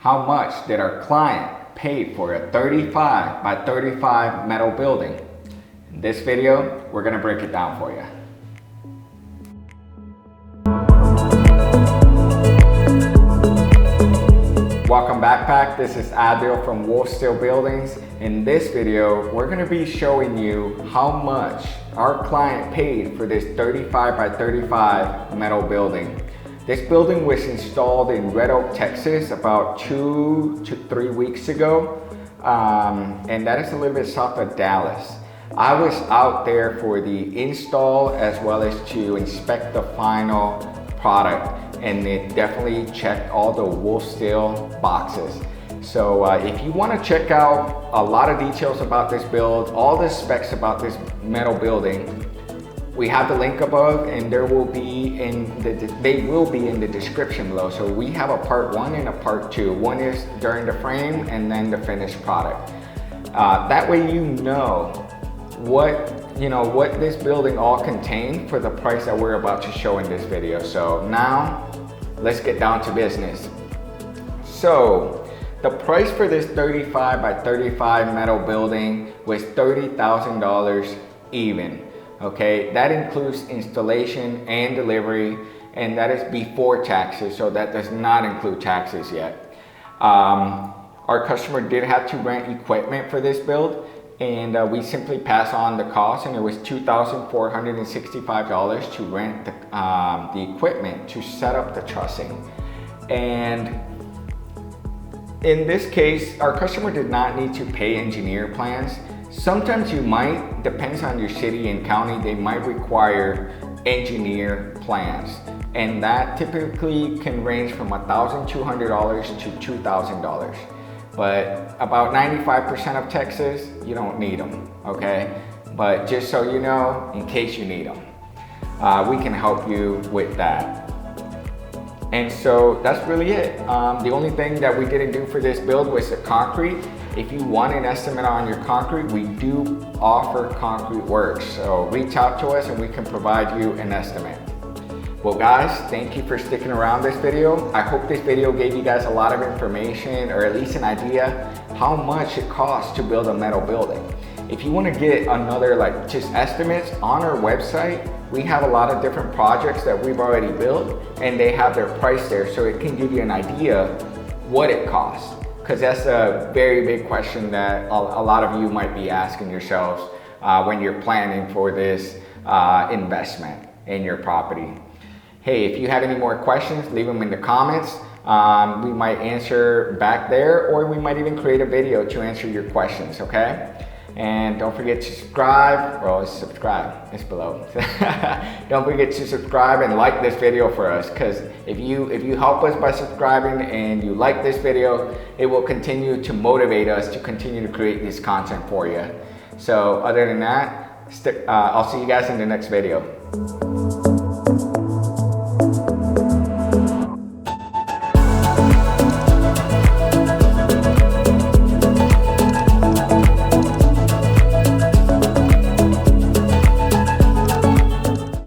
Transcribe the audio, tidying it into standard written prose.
How much did our client pay for a 35 by 35 metal building? In this video, we're gonna break it down for you. Welcome backpack, this is Adbeel from WolfSteel Buildings. In this video, we're gonna be showing you how much our client paid for this 35 by 35 metal building. This building was installed in Red Oak, Texas about 2 to 3 weeks ago. And that is a little bit south of Dallas. I was out there for the install as well as to inspect the final product, and it definitely checked all the WolfSteel boxes. So if you want to check out a lot of details about this build, all the specs about this metal building, we have the link above, and they will be in the description below. So we have a part 1 and a part 2. One is during the frame and then the finished product. That way you know what this building all contained for the price that we're about to show in this video. So now let's get down to business. So the price for this 35 by 35 metal building was $30,000 even. Okay, that includes installation and delivery, and that is before taxes, so that does not include taxes yet. Our customer did have to rent equipment for this build, and we simply pass on the cost, and it was $2,465 to rent the equipment to set up the trussing. And in this case, our customer did not need to pay engineer plans. Sometimes you might, depends on your city and county, they might require engineer plans. And that typically can range from $1,200 to $2,000. But about 95% of Texas, you don't need them, okay? But just so you know, in case you need them, we can help you with that. And so that's really it. The only thing that we didn't do for this build was the concrete. If you want an estimate on your concrete, we do offer concrete work. So reach out to us and we can provide you an estimate. Well guys, thank you for sticking around this video. I hope this video gave you guys a lot of information, or at least an idea how much it costs to build a metal building. If you want to get another just estimates on our website, we have a lot of different projects that we've already built, and they have their price there, so it can give you an idea what it costs. Because that's a very big question that a lot of you might be asking yourselves when you're planning for this investment in your property. Hey, if you have any more questions, leave them in the comments. We might answer back there, or we might even create a video to answer your questions, okay? And don't forget to subscribe. Well, subscribe, it's below. Don't forget to subscribe and like this video for us, because if you help us by subscribing and you like this video, it will continue to motivate us to continue to create this content for you. So other than that, I'll see you guys in the next video.